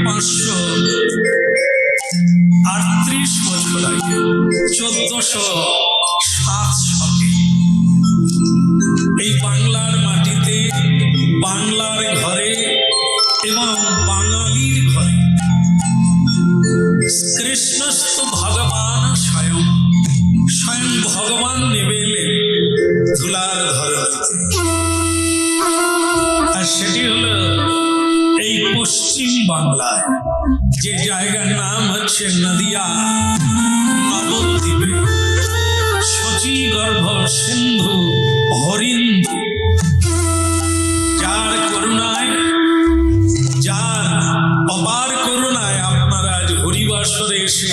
538 বছর আগে 1407 শকে এই বাংলার মাটিতে, বাংলার ঘরে এবং বাঙালির ঘরে কৃষ্ণস্থ ভগবান স্বয়ং ভগবান নেমে এলেন ধুলার ধরতে। আর সেটি হলো এই পশ্চিম বাংলায়, যে জায়গার নাম হচ্ছে নদিয়া নবদ্বীপে, শচীগর্ভ সিন্ধু হরিন্দু, যার করুণায়, যার অপার করুণায় আপনারা আজ হরিবাসরে এসে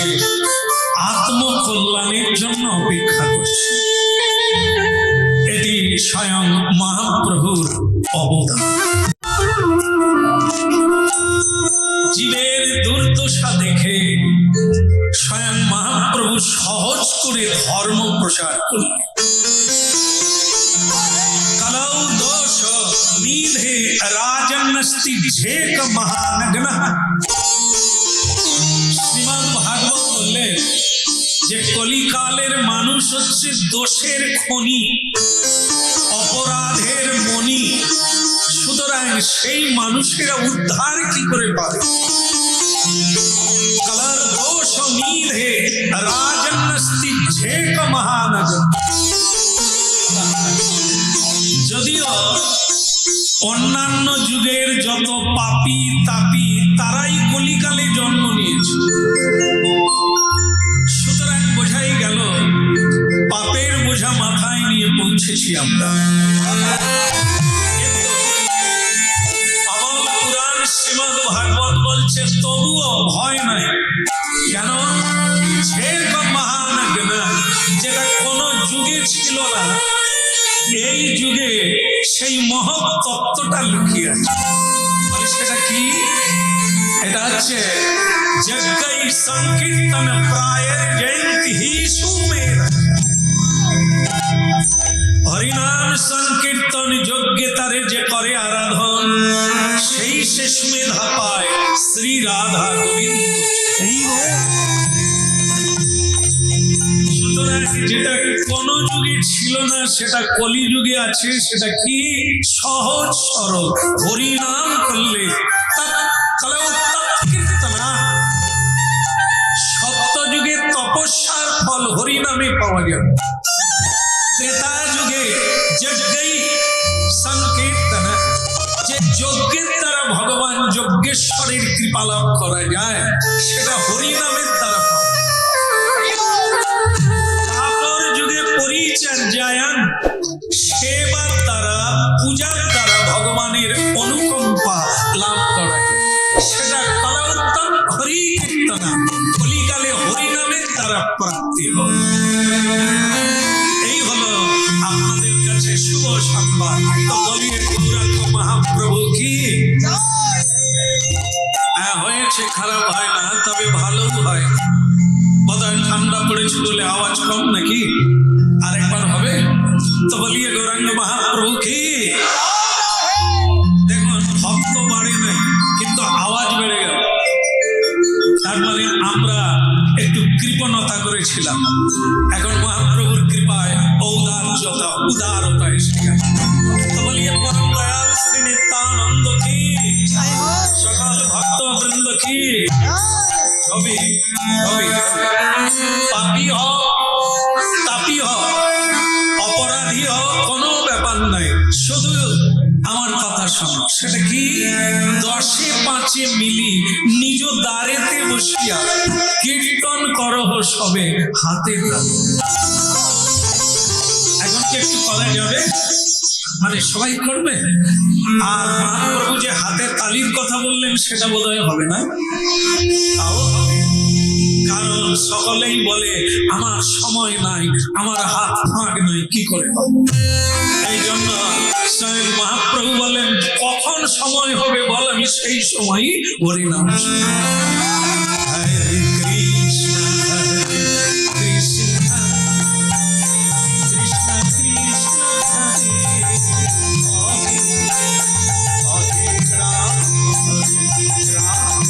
আত্মকল্যাণের জন্য অপেক্ষা করছে। এটি স্বয়ং মহাপ্রভুর অবদান। জীবের দুর্দশা দেখে স্বয়ং মহাপ্রভু সহজ করে ধর্ম প্রচার করলেন। কলৌ দোষ নিধে রাজন্নস্তি ঝেক মহানগ্নঃ। শ্রীমদ্ ভাগবত বললেন যে কলিকালের মানুষ হচ্ছে দোষের খনি, অপরাধের মণি। সুতরাং সেই মানুষেরা উদ্ধার কি করে পাবে? কলৌ দোষ নিধে রাজন্নস্তি ঝেক মহানগ্নঃ। যদিও অন্যান্য যুগের যত পাপী তাপী তারাই কলিকালে জন্ম নিয়েছে, সুতরাং বোঝাই গেল পাপের বোঝা মাথায় নিয়ে পৌঁছেছি আমরা। কিন্তু অমল পুরাণ শ্রীমদ্ ভাগবত বলছে তবুও ভয় নাই। কেন? ঝেক মহানগ্নঃ, যেটা কোনো যুগে ছিল না, এই যুগে সেই মহৎ তত্ত্বটা লুকিয়ে আছে। মানে সেটা কি? এটা হচ্ছে যজ্ঞই সংকীর্তন প্রায় জয়ন্তি হি সুমেধ। হরিনাম সংকীর্তন যজ্ঞে তারে যে করে আরাধন, সেই শেষ মেধা পায় শ্রী রাধা গোবিন্দ। সুতরাং যেটা কোন যুগে ছিল না সেটা কলি যুগে আছে। সেটা কি? সহজ সরল হরিনাম করলে সত্য যুগে তপস্যার ফল হরিনামে পাওয়া যাবে। ত্রেতা যুগে যজ্ঞই সংকীর্তন, যে যজ্ঞের দ্বারা ভগবান যজ্ঞেশ্বরের কৃপা লাভ করা যায়, সেটা হরিনামের দ্বারা পাওয়া। যুগে পরিচর্যায়ন, সেবার দ্বারা, পূজার দ্বারা ভগবানের অনুকম্পা লাভ করা, সেটা কলৌত্তম হরি কীর্তনা, কলিকালে হরিনামের দ্বারা প্রাপ্তি হয়। এই হলো আপনাদের কাছে শুভ সংবাদ। তো বলিয়ে গৌরাঙ্গ মহাপ্রভু কি হয়েছে? খারাপ হয় না, তবে ভালো হয়। বোধহয় ঠান্ডা পড়েছে বলে আওয়াজ কম নাকি? আরেকবার হবে তো বলিয়ে গৌরাঙ্গ মহাপ্রভু কি। দেখুন, ভক্ত বাড়ে নাই কিন্তু আওয়াজ বেড়ে গেল। তার মানে আমরা একটু কৃপণতা করেছিলাম, এখন মহাপ্রভুর কৃপায় ঔদার্যতা, উদারতা এসে গেল। তো বলিয়ে পরম দয়াল শ্রী নিত্যানন্দ কি, সকল ভক্ত বৃন্দ কি। কবি পাপী হোক, তাপী হোক, অপরাধী হোক, কোনো ব্যাপার নাই, শুধু আমার কথা শোনো। সেটা কি? 10-5 মিলি নিজ দ্বারেতে বসিয়া কীর্তন করহ সবে হাতে। এখন কি একটু করা যাবে? মানে সবাই করবে? আর মহাপ্রভু যে হাতে তালির কথা বললেন সেটা বোধহয় হবে না, তাও হবে। কারণ সকলেই বলে আমার সময় নাই, আমার হাত ফাঁক নাই, কি করে হবে? এই জন্য স্বয়ং মহাপ্রভু বলেন কখন সময় হবে বল, আমি সেই সময়ই হরিনাম। হরে কৃষ্ণ হরে কৃষ্ণ কৃষ্ণ কৃষ্ণ হরে হরে, হরে রাম হরে রাম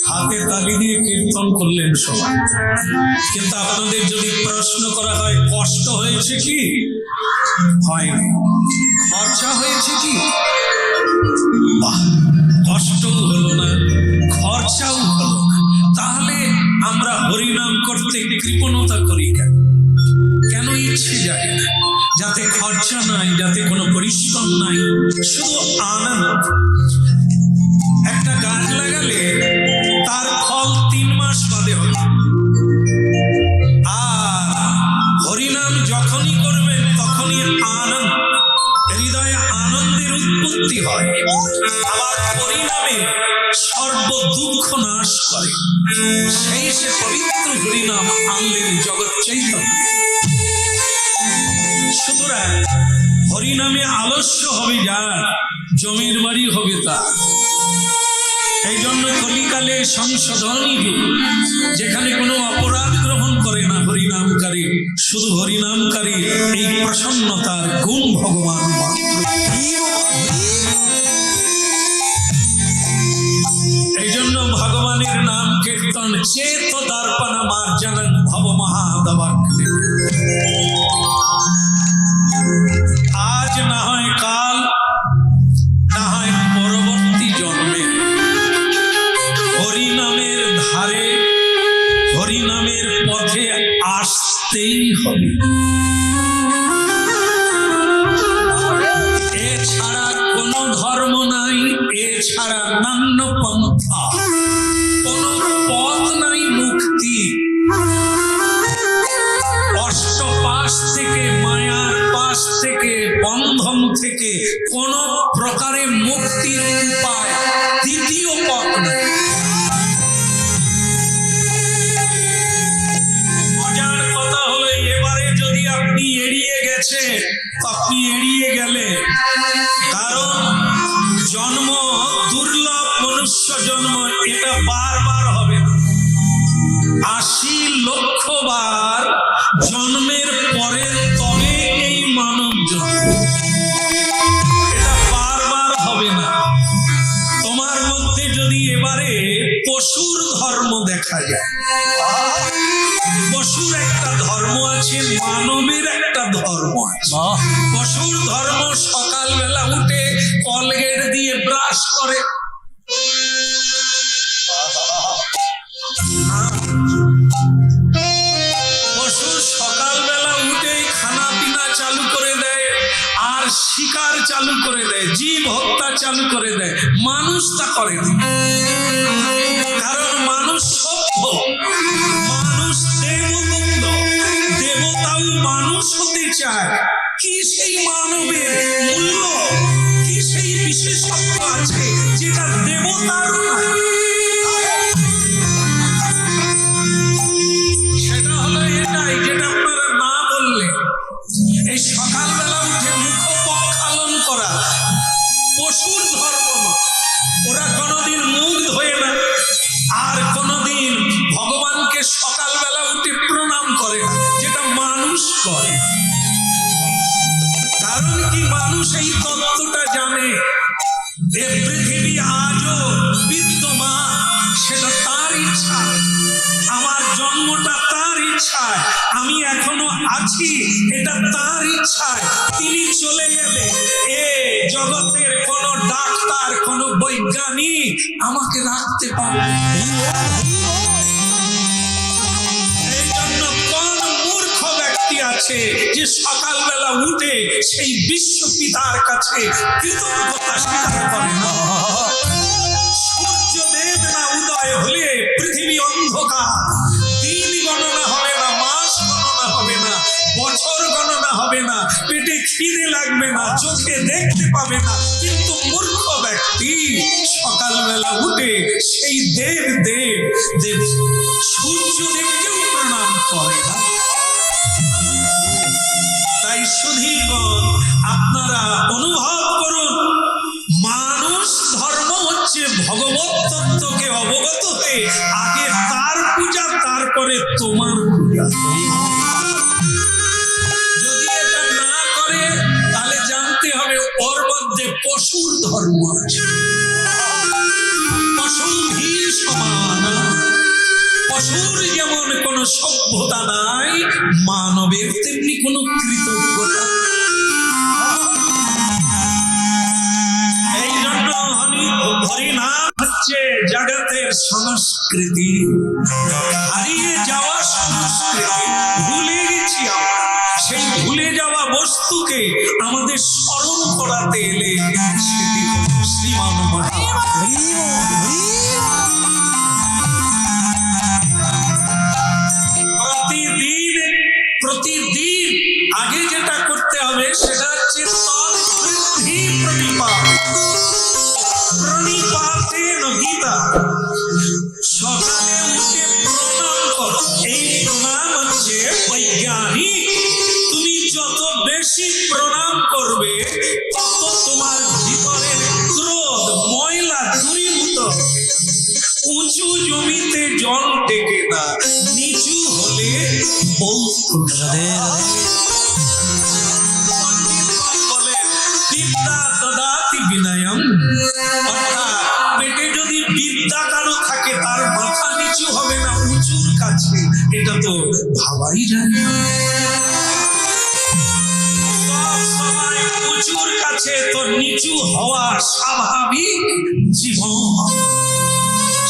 হাতে তালি দিয়ে কীর্তন করলেন সবাই, কিন্তু আপনাদের যদি প্রশ্ন করা হয় কষ্ট হয়েছে কি? হয়নি। খরচা হয়েছে কি? বাহ, কষ্টও হলো না, খরচাও হলো না। তাহলে আমরা হরিনাম করতে কৃপণতা করি কেন? কেন ইচ্ছে জাগে না? যাতে খরচা নাই, যাতে কোনো পরিশ্রম নাই, শুধু আনন্দ। একটা গাছ লাগালে তার ফল 3 মাস বাদে হবে, আর হরিনাম যখনই করবেন তখনই আনন্দ, হৃদয়ে আনন্দের উৎপত্তি হয়। আবার হরিনামে সর্ব দুঃখ নাশ করে। সেই সে পবিত্র হরিনাম আনলেন জগৎ চৈতন্য। সুতরাং হরিনামে আলস্য হবে যার, জমির বাড়ি হবে তার। এই জন্য কলিকালে সংশোধনী যুগ, যেখানে কোনো অপরাধ গ্রহণ করে না হরিনামকারী, শুধু হরিনামকারী এই প্রসন্নতার গুণ ভগবান মাত্র। এই জন্য ভগবানের নাম কীর্তন চেত দর্পণ মার্জনং ভব মহাদবাগ্রে। আজ না হয় কাল, না হয় পরবর্তী জন্মে হরিনামের ধারে, হরিনামের পথে আসতেই হবে। এছাড়া কোনো ধর্ম নাই, এছাড়া নান্য পন্থা, কোনো পথ নাই মুক্তি। অষ্টপাশ থেকে, মায়ার পাশ থেকে, বন্ধন থেকে কোন প্রকারে মুক্তির উপায়, দ্বিতীয় পথ নাই। মজার কথা হলো, এবারে যদি আপনি এড়িয়ে গেছে, আপনি এড়িয়ে গেলে, কারণ জন্ম দুর্লভ, মনুষ্য জন্ম এটা বারবার হবে না। 80 লক্ষ বার জন্মের পরে তবে এই মানব জন্ম, এটা বারবার হবে না। তোমার মধ্যে যদি এবারে পশুর ধর্ম দেখা যায়, পশুর একটা ধর্ম আছে, মানবের একটা ধর্ম আছে। পশুর ধর্ম সকালবেলা উঠে কলগেট দিয়ে ব্রাশ করে, পশু সকালবেলা উঠে খানা পিনা চালু করে দেয় আর শিকার চালু করে দেয়। জীব হত্যা চালু করে দেয়, মানুষ তা করে না। কারণ মানুষ সভ্য, মানুষ দেবতুল্য, দেবতাও মানুষ হতে চায়। কি সেই মানবের মূল্য, কি সেই বিশেষত্ব আছে যেটা দেবতার নাই? সেটা হলো এটাই যেটা আপনারা না বললেন। এই সকালবেলা উঠে মুখ প্রক্ষালন করা পশুর ধর্ম নয়। ওরা কোনোদিন মুখ ধোয় না, আর কোনোদিন ভগবানকে সকালবেলা উঠে প্রণাম করে না, যেটা মানুষ করে। কারণ কি, মানুষ এই তত্ত্বটা জানে যে পৃথিবী আজও বিদ্যমান, সেটা তার ইচ্ছা। আমার জন্মটা তার ইচ্ছায়, আমি এখনো আছি এটা তার ইচ্ছায়। তিনি চলে গেলে এ জগতের কোন ডাক্তার, কোন বৈজ্ঞানিক আমাকে রাখতে পারবে? এই জন্য কোন মূর্খ ব্যক্তি আছে যে সকালবেলা উঠে সেই বিশ্ব পিতার কাছে কৃতজ্ঞতা স্বীকার করে না? সূর্যদেব না উদয় হলে পৃথিবী অন্ধকার, দিন গণনা হবে না, মাস গণনা হবে না, বছর গণনা হবে না, পেটে খিদে লাগবে না, চোখে দেখতে পাবে না। কিন্তু মূর্খ ব্যক্তি সকালবেলা উঠে সেই দেব দেব দেব সূর্যদেবকেও প্রণাম করে না। তাই সুধীগণ, আপনারা অনুভব করুন, মানুষ ধর্ম হচ্ছে ভগবত তত্ত্বকে অবগত হয়ে আগে তার পূজা, তারপরে তোমার পূজা। যদি এটা না করে তাহলে জানতে হবে ওর মধ্যে পশুর ধর্ম আছে। পশু ভিড় সমান, পশুর যেমন কোনো সভ্যতা নাই, মানবের তেমনি কোনো কৃতজ্ঞতা। এই জন্য হরিনাম হচ্ছে জগতের সংস্কৃতি, হারিয়ে যাওয়া সংস্কৃতি। ভুলে গেছি আমরা, সেই ভুলে যাওয়া বস্তুকে আমাদের স্মরণ করাতে এলে সেটি শ্রীমান প্রতিদিন আগে যেটা করতে হবে সেটা হচ্ছে প্রণিপাতেন গীতা। সকালে উঠে প্রণাম করো। এই প্রণাম হচ্ছে বৈজ্ঞানিক। তুমি যত বেশি প্রণাম করবে তত তোমার ভিতরের ক্রোধ ময়লা দূরীভূত। উঁচু জমিতে জল টেকে না, নিচু হলে বিদ্যা দদাতি বিনয়ম। অর্থাৎ পেটে যদি বিদ্যা কারো থাকে তার মাথা নিচু হবে না উঁচুর কাছে, এটা তো ভাবাই যায় না। সব সময় উঁচুর কাছে তো নিচু হওয়া স্বাভাবিক জীবন।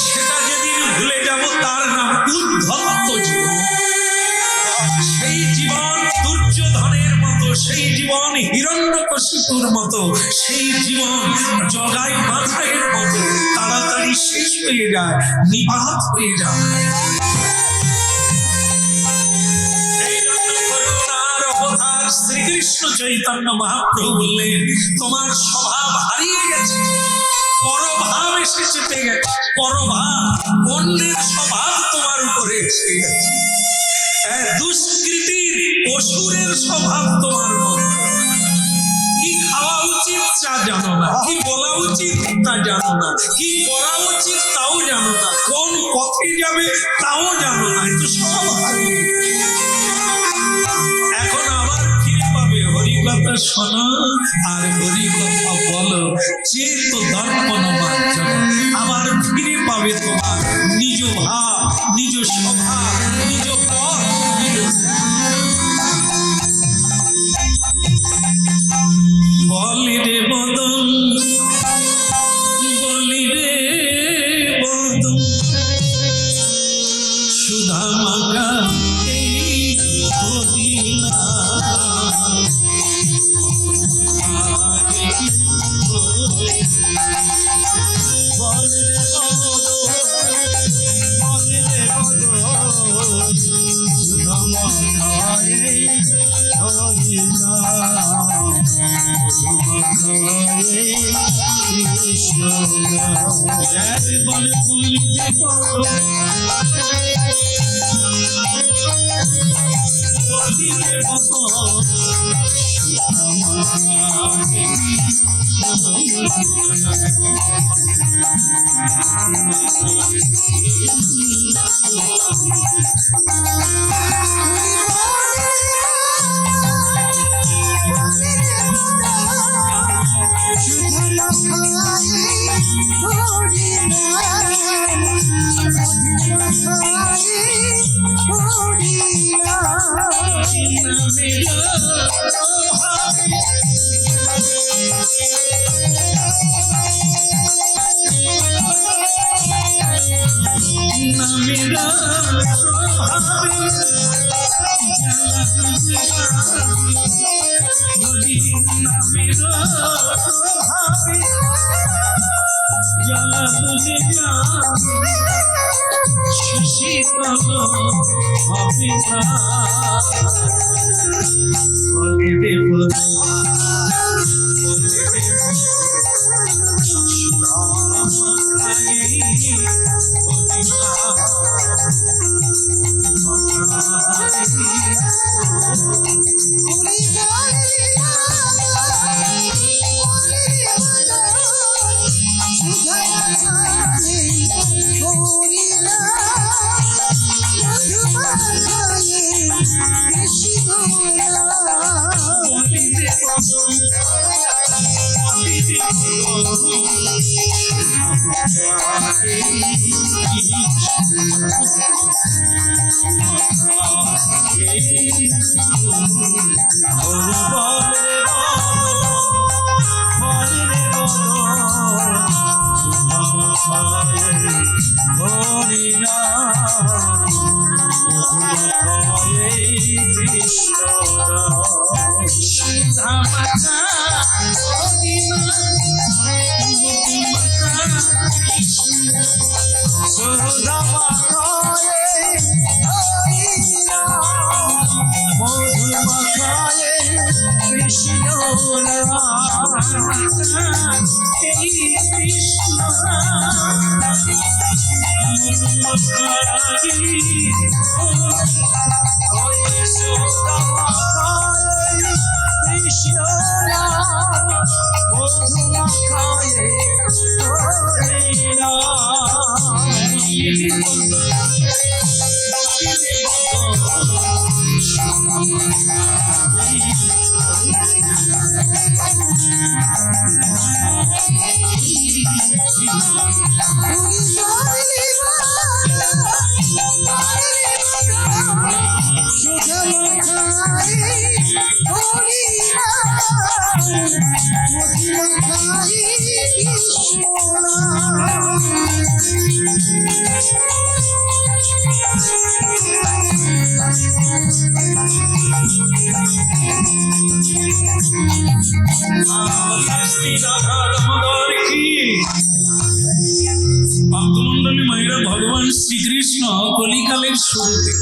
সেটা যেদিন ভুলে যাব তার নাম উদ্ধত্ত জীবন। সেই জীবন দুর্যোধনের মতো, সেই জীবন হিরণ্যকশিপুর মতো, সেই জীবন জগাই মাথায়ের মতো তাড়াতাড়ি শেষ হয়ে যায়, নিপাত হয়ে যায়। এই জন্য করুণার অবতার শ্রীকৃষ্ণ চৈতন্য মহাপ্রভু বললেন, তোমার স্বভাব হারিয়ে গেছে, পরভাব এসে চেপে গেছে। পরভাব, অন্যের স্বভাব তোমার উপরে এসে গেছে। দুষ্কৃতির অসুরের স্বভাব তোমার মধ্যে। কি খাওয়া উচিত তা জানো না, কি বলা উচিত তা জানো না, কি করা উচিত তাও জানো না, কোন পথে যাবে তাও জানো না। এতো সব হারিয়ে এখন আবার ফিরে পাবে। হরিকথা শোনো আর হরিকথা বলো, চেত দর্পণ মার্জন। আবার ফিরে পাবে তোমার নিজ ভাব, নিজ স্বভাব, নিজ পথ, বলি রে বদন, বলি রে বদন, সুধা মাখা এই হরিনাম। একবার বলিতে পারো বলিতে ভক্তমন্ডলী মায়েরা, ভগবান শ্রীকৃষ্ণ কলিকালের শুরুতে,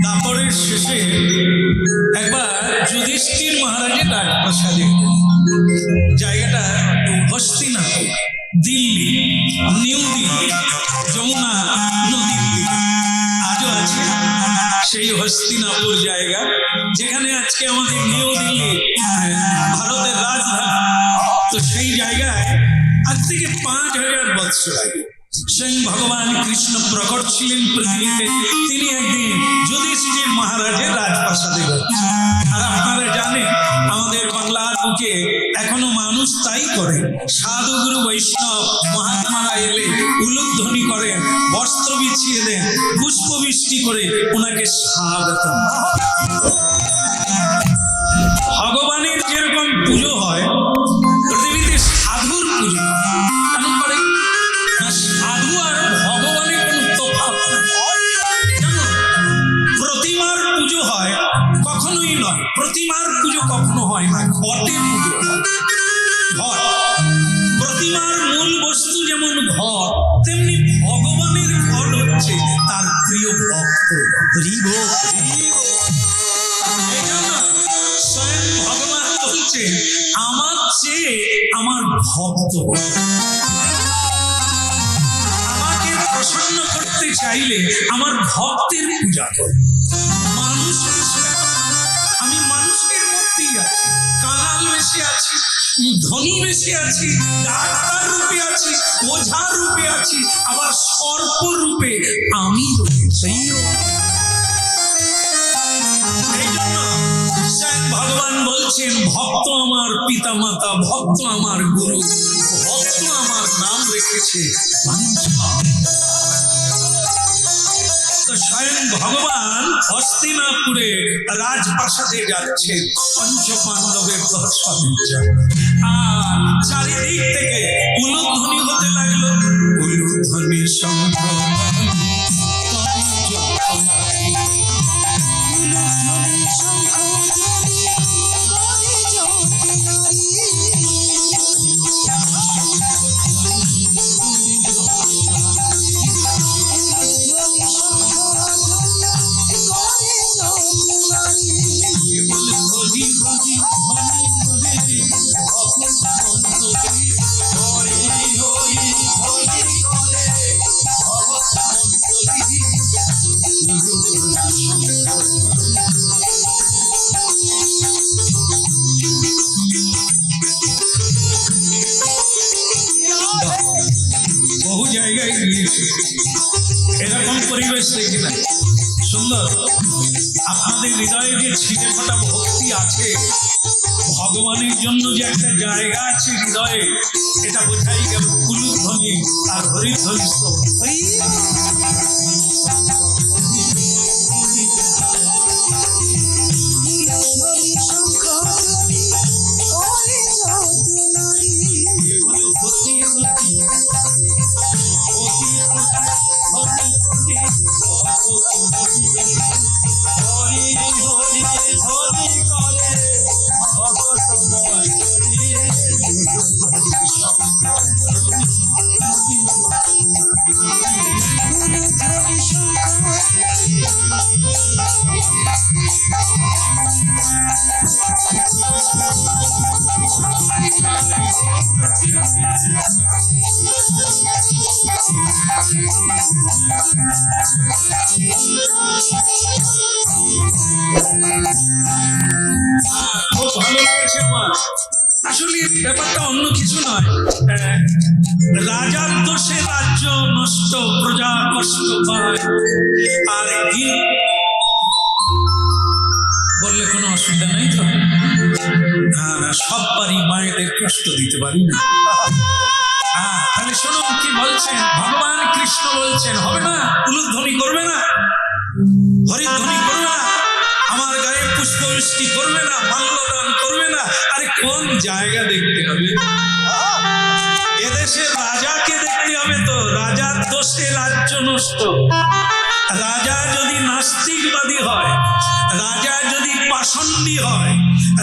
তারপরের শেষে একবার যুধিষ্ঠির মহারাজের রাজপ্রাসাদে, জায়গাটা হস্তিনাপুর, দিল্লি, নিউ দিল্লি, যমুনা নদীর দিকে আজও আছে সেই হস্তিনাপুর জায়গা, যেখানে আজকে আমাদের নিউ দিল্লি ভারতের রাজধানী। তো সেই জায়গায় আজ থেকে 5000 বৎসর আগে স্বয়ং ভগবান কৃষ্ণ প্রকট ছিলেন পৃথিবীতে। তিনি একদিন যুধিষ্ঠির মহারাজের রাজপ্রাসাদে যাচ্ছেন। আর আপনারা জানেন আমাদের বাংলার বুকে এখনো মানুষ তাই করে, সাধু গুরু বৈষ্ণব মহাত্মারা এলে উলুধ্বনি করেন, বস্ত্র বিছিয়ে দেন, পুষ্পবৃষ্টি করে ওনাকে স্বাগত। ভগবানের যেরকম পুজো হয়, পৃথিবীতে সাধুর পুজো কেন করে না? সাধু আর ভগবানের কোনো তফাৎ নেই। প্রতিমার পুজো হয়, কখনোই নয়, প্রতিমার পুজো কখনো হয় না, ঘটের পুজো হয়। ঘট, প্রতিমার মূল বস্তু যেমন ঘট, তেমনি ভগবানের ঘট হচ্ছে তার প্রিয় ভক্ত। স্বয়ং ভগবান বলছে আমার চেয়ে আমার ভক্ত। চাইলে আমার ভক্তের পূজা করে, মানুষের সেবা। আমি মানুষের মধ্যেই আছি, কাঙাল বেশি আছি, ধনী বেশি আছি, ডাক্তার রূপে আছি, ওঝা রূপে আছি, আবার সর্প রূপে আমি রয়েছি। এই জন্য স্বয়ং ভগবান বলছেন, ভক্ত আমার পিতা মাতা, ভক্ত আমার গুরু, ভক্ত আমার নাম রেখেছে তো স্বয়ং ভগবান হস্তিনাপুরে রাজপ্রাসাদে যাচ্ছে পঞ্চ পাণ্ডবের দর্শনের জন্য। আর চারিদিক থেকে উলুধ্বনি হতে লাগলো, উলুধ্বনি শঙ্খ বহু জায়গায় গিয়েছি, এরকম পরিবেশ দেখি না। সুন্দর। আপনাদের হৃদয়ে যে ছিটে ফোটা ভক্তি আছে, ভগবানের জন্য যে একটা জায়গা আছে হৃদয়ে, এটা বোঝাই গেল উলুধ্বনি আর হরিধ্বনি। খুব ভালো লাগছে আমার। আসলে ব্যাপারটা অন্য কিছু নয়, রাজার দোষে রাজ্য নষ্ট, প্রজা কষ্ট পায়। আর কি বললে কোনো অসুবিধা নেই তো? সব পারি, মায়েদের কষ্ট দিতে পারি না। তাহলে শোনো কি বলছেন ভগবান কৃষ্ণ, বলছেন হবে না, উলুধ্বনি করবে না, হরিধ্বনি করবে না, আমার গায়ে পুষ্পবৃষ্টি করবে না, মাল্যদান করবে না। আরে কোন জায়গা দেখতে হবে? এদেশে রাজাকে দেখতে হবে তো, রাজার দোষে রাজ্য নষ্ট। রাজা যদি নাস্তিকবাদী হয়, রাজা যদি পাষণ্ডী হয়,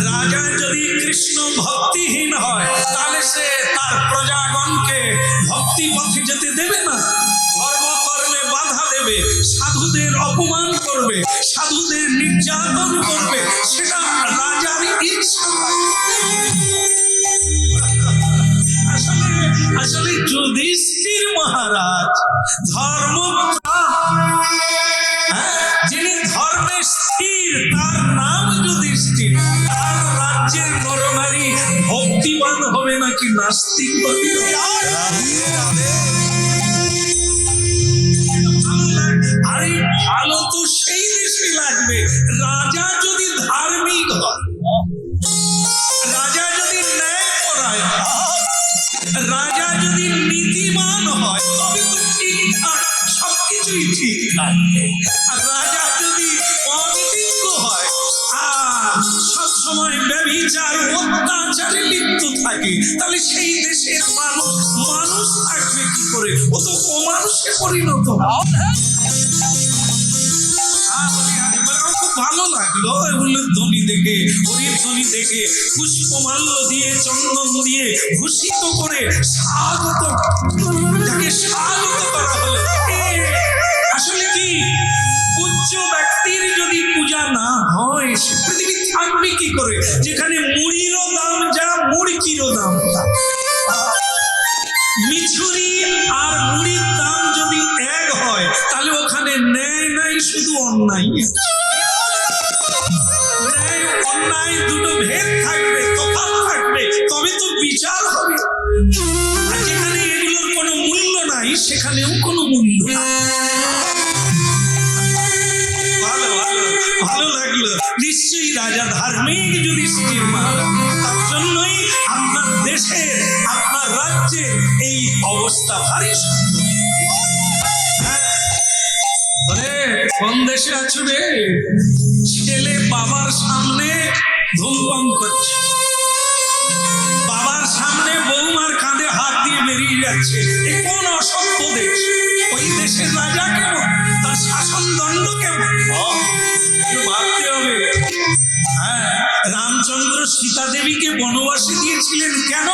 রাজা যদি কৃষ্ণ ভক্তিহীন হয়, তাহলে সে তার প্রজাগণকে ভক্তি পথে যেতে দেবে না, ধর্মকর্মে বাধা দেবে, সাধুদের অপমান করবে, সাধুদের নির্যাতন করবে। সেটা রাজার ইচ্ছা। আসলে যুধিষ্ঠির মহারাজ ধর্ম, যিনি ধর্মে স্থির, তার নাম যুধিষ্ঠির। তার রাজ্যের নরনারী ভক্তিবান হবে নাকি নাস্তিকবাদী? আরে ভালো তো সেই দেশে লাগবে, রাজা যদি ধার্মিক হয়, রাজা যদি ন্যায়পরায়ণ হয়, রাজা যদি নীতিমান হয়, তবে তো ঠিকঠাক, সবকিছুই ঠিক থাকবে। আর রাজা যদি অনীতিজ্ঞ হয় আর সবসময় ব্যভিচার অত্যাচারে লিপ্ত থাকে, তাহলে সেই দেশের মানুষ থাকবে কি করে? ও তো অমানুষে পরিণত হবে। খুব ভালো লাগলো এগুলো ধ্বনি দেখে, হরির ধ্বনি দেখে, পুষ্পমাল্য দিয়ে, চন্দন দিয়ে ভূষিত করে স্বাগত, তাকে স্বাগত করা হলো। আসলে কি, পূজ্য ব্যক্তির যদি পূজা না হয়, সে পৃথিবী থাকবে কি করে? যেখানে মুড়িরও দাম যা, মুড়কিরও দাম তা। মিছুরি আর মুড়ির দাম যদি এক হয় তাহলে ওখানে ন্যায় নাই, শুধু অন্যায়। ন্যায় অন্যায় দুটো ভেদ থাকবে, তফাৎ থাকবে, তবে তো বিচার হবে। আর যেখানে এগুলোর কোনো মূল্য নাই সেখানেও কোনো মূল্য নাই। ভালো ভালো ভালো লাগলো। নিশ্চয়ই রাজা ধার্মিক যুধিষ্ঠির মহারাজ, তার জন্যই আপনার দেশের আপনার রাজ্যের এই অবস্থা ভারী সুন্দর। কোন দেশে আছো রে? ছেলে বাবার সামনে ধূমপান করছে, বাবার সামনে বৌমার কাঁধে হাত দিয়ে বেরিয়ে যাচ্ছে। এ কোন অসভ্য দেশ? ওই দেশের রাজা কেমন, তার শাসন দণ্ড কেমন, ভাবতে হবে। হ্যাঁ, রামচন্দ্র সীতা দেবীকে বনবাসে দিয়েছিলেন কেন?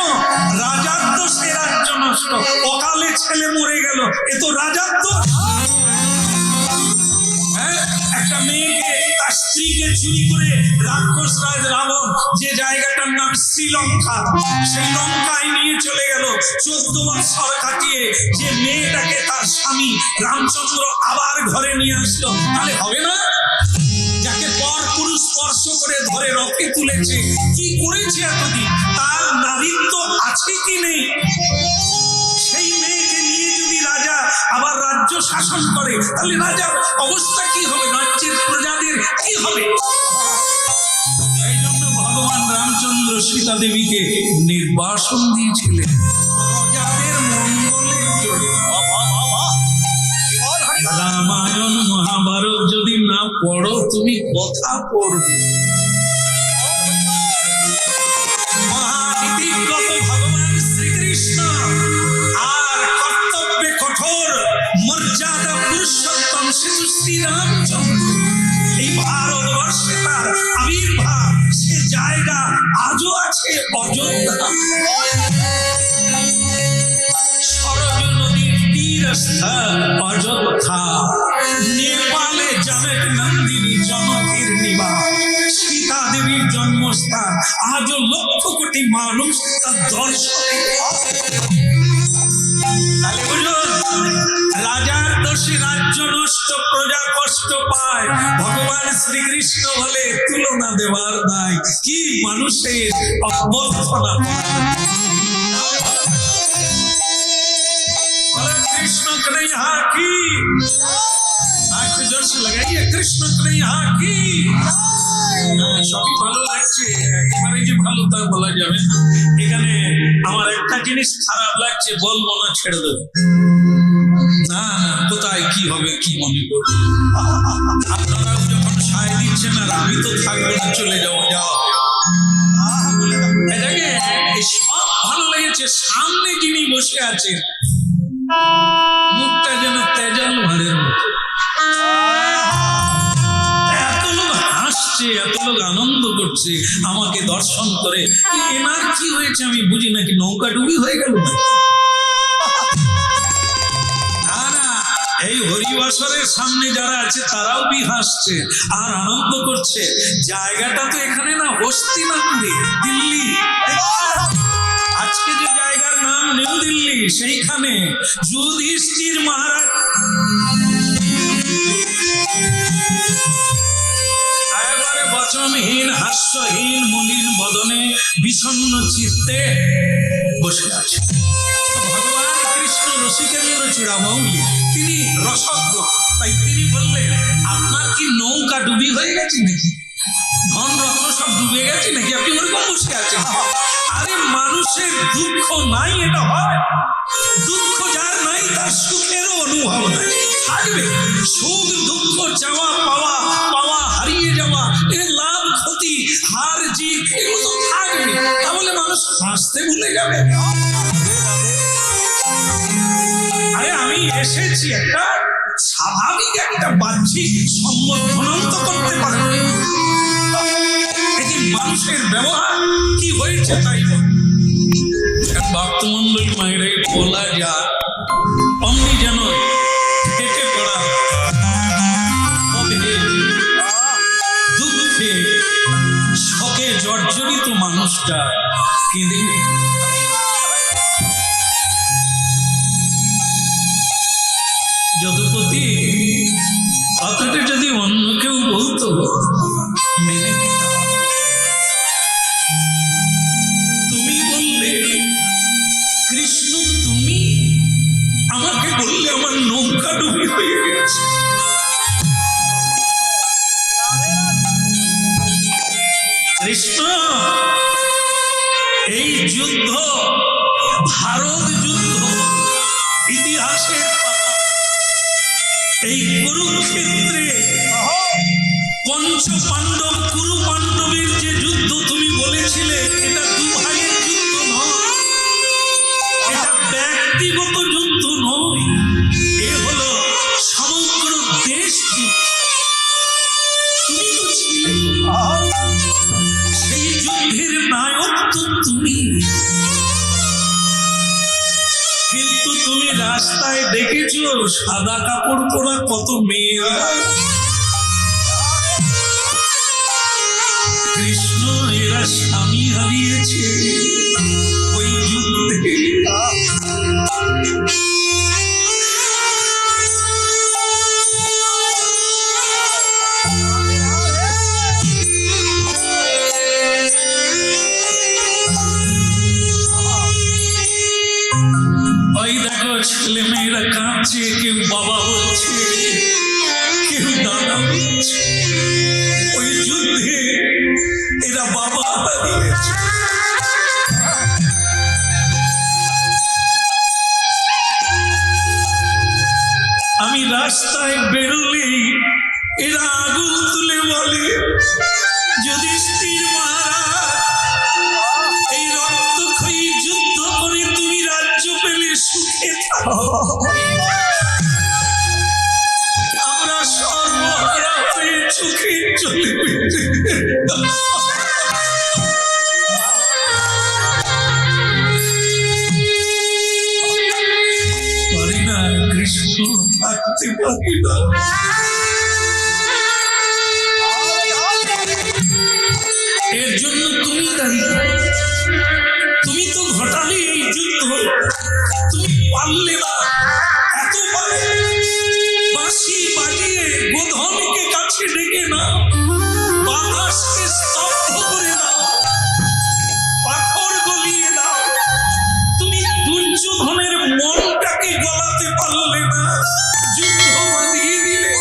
রাজার দোষে রাজ্য নষ্ট, অকালে ছেলে মরে গেল, এ তো রাজার দোষ। একটা মেয়েকে তার স্ত্রীকে চুরি করে রাক্ষস রাজ রাবণ যে জায়গাটার নাম শ্রীলঙ্কা, সেই লঙ্কায় নিয়ে চলে গেল। 14 বছর কাটিয়ে যে মেয়েটাকে তার স্বামী রামচন্দ্র আবার ঘরে নিয়ে আসলো, তাহলে হবে না? যাকে পর পুরুষ স্পর্শ করে ধরে রকে তুলেছে, কি করেছে এতদিন, তার নারীত্ব আছে কি নেই? সেই মেয়েকে নিয়ে যদি রাজা আবার রাজ্য শাসন করে, তাহলে রাজার অবস্থা কি হবে, রাজ্যের প্রজাদের কি হবে? এই জন্য ভগবান রামচন্দ্র সীতা দেবীকে নির্বাসন দিয়েছিলেন প্রজাদের মঙ্গলের জন্য। রামায়ণ মহাভারত যদি না পড়ো, তুমি কথা পড়বে। মহানীতিগত ভগবান শ্রীকৃষ্ণ আর কর্তব্যে কঠোর মর্যাদা পুরুষোত্তম শিশু শ্রীরামচন্দ্র, এই ভারতবর্ষে তার আবির্ভাব, সে জায়গা আজও আছে অযোধ্যা। সরজ নদীর তীরস্থ অযোধ্যা, নেপালে জনক নন্দিনী জনকের নিবাস, সীতা দেবীর জন্মস্থান। আজও লক্ষ কোটি মানুষ তার দর্শনে। তাহলে বুঝুন, রাজার দোষে রাজ্য নষ্ট, প্রজা কষ্ট পায়। ভগবান শ্রীকৃষ্ণ বলে তুলনা দেওয়ার নাই, কি মানুষের অভ্যর্থনা। कृष्ण कन्हैया की, একটু জোরসে লাগাইয়ে কৃষ্ণ কন্হैया की। সবই ভালো লাগছে, একেবারে যে ভালো তা বলা যাবে না। এখানে আমার একটা জিনিস খারাপ লাগছে, বলবো না, ছেড়ে দেবো। না না, কোথায় কি হবে কি মনে করবে? আপনারাও যখন সায় দিচ্ছেন, আর আমি তো থাকবো না, চলে যাবো। যাও, সব ভালো লেগেছে। সামনে যিনি বসে আছেন, মুখটা যেন তেজাল ভাঁড়ের মতো। এত লোক হাসছে, এত লোক আনন্দ করছে আমাকে দর্শন করে। এনার কি হয়েছে আমি বুঝি নাকি, নৌকা ডুবি হয়ে গেল না? এই হরিবাসরের সামনে যারা আছে তারাও বি হাসছে আর আনন্দ করছে। জায়গাটা তো এখানে না, হস্তিনাপুরে, দিল্লি। আজকে যে জায়গার নাম নিউ দিল্লি, সেইখানে যুধিষ্ঠির মহারাজ একেবারে বচনহীন, হাস্যহীন, মলিন বদনে, বিষণ্ণ চিত্তে বসে আছে। ভগবান কৃষ্ণ রসিকেন্দ্র চূড়ামৌলি, তিনি রসজ্ঞ, তাই তিনি বললেন, আপনার কি নৌকা ডুবি হয়ে গেছে নাকি? ধন রত্ন সব ডুবে গেছে নাকি? আপনি ওরকম বসে আছেন? আরে মানুষের দুঃখ নাই এটা হয়? দুঃখ যার নাই তার সুখেরও অনুভব নাই। থাকবে সুখ দুঃখ, চাওয়া পাওয়া, পাওয়া হারিয়ে যাওয়া, এর লাভ ক্ষতি, হার জিত, এগুলো থাকবে। তাহলে মানুষ হাসতে ভুলে যাবে। আরে আমি এসেছি একটা স্বাভাবিক একটা বাহ্যিক সম্বোধন তো করতে পারবে। মানুষের ব্যবহার কি হয়েছে তাই ভক্তমন্ডলী মায়েরা বলা যায়, অমনি যেন ফেটে পড়া দুঃখে শোকে জর্জরিত মানুষটা কেঁদে কথাটা যদি অন্য কেউ বলতো মেনে নিতাম। তুমি বললে কৃষ্ণ, তুমি আমাকে বললে আমার নৌকা ডুবি হয়ে গেছে। কৃষ্ণ, এই যুদ্ধ ভারত যুদ্ধ, ইতিহাসের পাতা। এই কুরুক্ষেত্রে পঞ্চ পাণ্ডব কুরু পাণ্ডবের যে যুদ্ধ তুমি বলেছিলে, এটা দু ভাইয়ের যুদ্ধ নয়, এটা ব্যক্তিগত যুদ্ধ নয়, এ হলো সমগ্র দেশ যুদ্ধ। তুমি তো ছিলে, সেই যুদ্ধের নায়ক তো তুমি। কিন্তু তুমি রাস্তায় দেখেছো সাদা কাপড় পরা কত মেয়েরা। কৃষ্ণ, এরা স্বামী হারিয়েছে ওই যুদ্ধে। ওই দেখো ছেলে মেয়েরা কাঁদছে, কেউ বাবা বলছে, কেউ দাদা বলছে। ওই যুদ্ধে এরা বাবা হারিয়েছে। আমি রাস্তায় বেরোলেই এরা আগুন তুলে বলে, যুধিষ্ঠির মহারাজ, এই রক্তক্ষয়ী যুদ্ধ করে তুমি রাজ্য পেলে সুখে থাকো, আমরা সর্বহারা হয়ে সুখে চলে পারি না। কৃষ্ণ, থাকতে পারি না। এর জন্য তুমি দায়ী। তুমি তো ঘটালে এই যুদ্ধ, তুমি পারলে না। এত পারে বাঁশি বাজিয়ে গোধনকে কাছে ডেকে নাও, বাতাসকে স্তব্ধ করে দাও, পাথর গলিয়ে দাও। তুমি দুর্যোধনের মনটাকে গলাতে পারলে না, যুদ্ধ বাঁধিয়ে দিলে।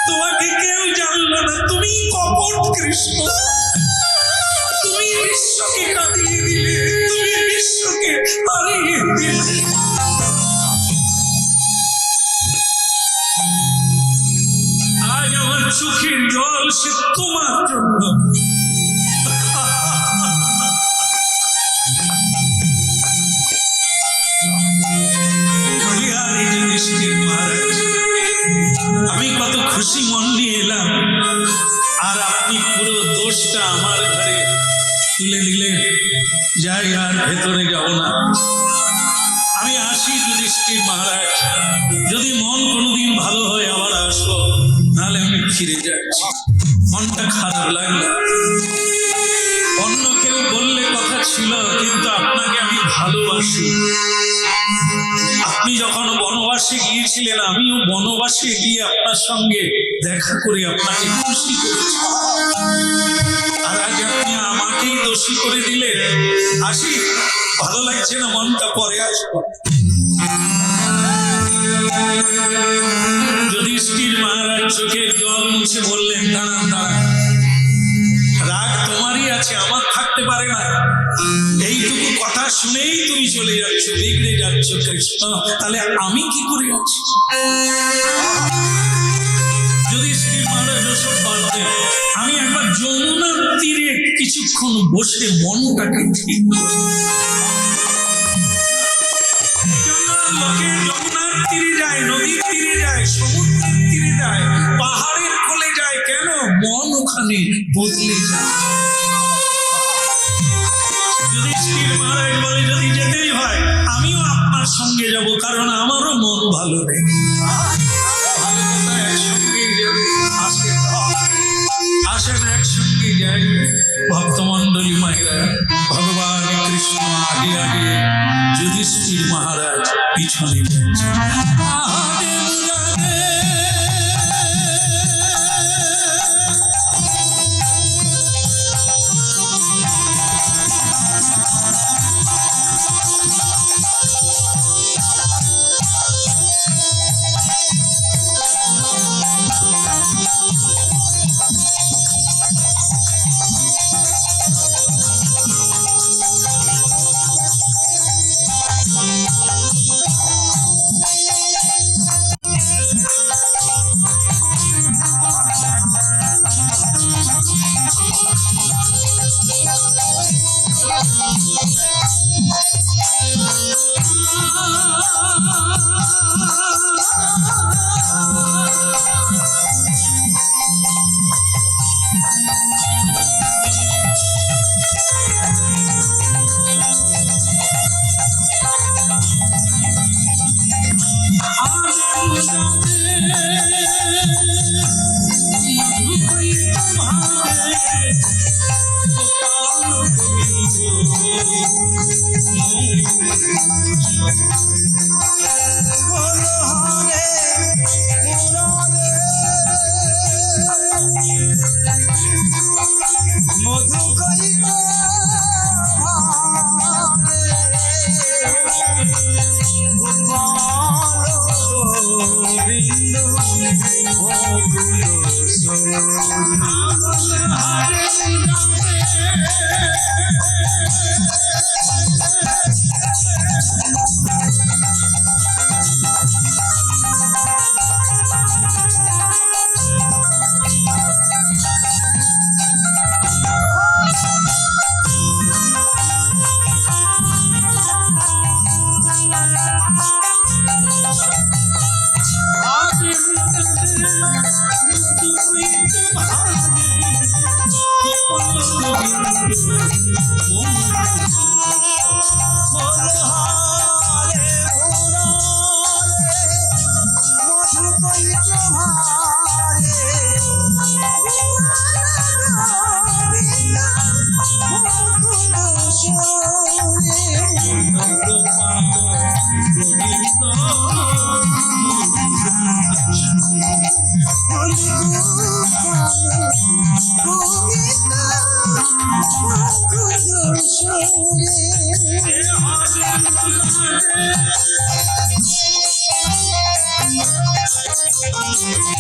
তোমাকে কেউ জানলো না, তুমি কপট কৃষ্ণ। তুমি বিশ্বকে কাঁদিয়ে দিলে, তুমি বিশ্বকে হারিয়ে দিলে। আজ আমার চোখের জল সে তোমার জন্য। আমি কত খুশি মন নিয়ে এলাম, আর আপনি পুরো দোষটা আমার ঘরে তুলে দিলেন। যাই, আর ভেতরে যাব না। আমি আসি যুধিষ্ঠির মহারাজ, যদি মন কোনোদিন ভালো হয় আবার আসবো, নাহলে আমি ফিরে যাচ্ছি। মনটা খারাপ লাগলো। অন্য কেউ বললে কথা ছিল, কিন্তু আপনাকে আমি ভালোবাসি। আপনি যখন বনবাসে গিয়েছিলেন, আমিও বনবাসে গিয়ে আপনার সঙ্গে দেখা করে আপনাকে খুশি করেছি। আর আজ আপনি আমাকেই দোষী করে দিলেন। আসি, ভালো লাগছে না, মনটা পরে আসবো। যুধিষ্ঠির মহারাজ চোখের জল মুছে বললেন, দাঁড়ান দাঁড়ান, রাগ তোমারই আছে, আমার থাকতে পারে না। এইটুকু কথা শুনেই তুমি চলে যাচ্ছ, বিগড়ে যাচ্ছ কৃষ্ণ, তাহলে আমি কি করে আছি? যুধিষ্ঠির মহারাজ ওসব বলতেন, আমি একবার যমুনার তীরে কিছুক্ষণ বসে মনটাকে ঠিক করি। লোকে যমুনার তীরে যায়, নদীর তীরে যায়, সমুদ্রের তীরে যায়, পাহাড়ের কোলে যায়, কেন? মন ওখানে বদলে যায়। যুধিষ্ঠির মহারাজ বলে, যদি যেতেই হয় আমিও আপনার সঙ্গে যাব, কারণ আমারও মন ভালো নেই। ভালো কথা, একসঙ্গেই যাবে। আসেন একসঙ্গে যাই। ভক্তমন্ডলী মায়েরা, ভগবান কৃষ্ণ আগে আগে, যুধিষ্ঠির মহারাজ পিছনে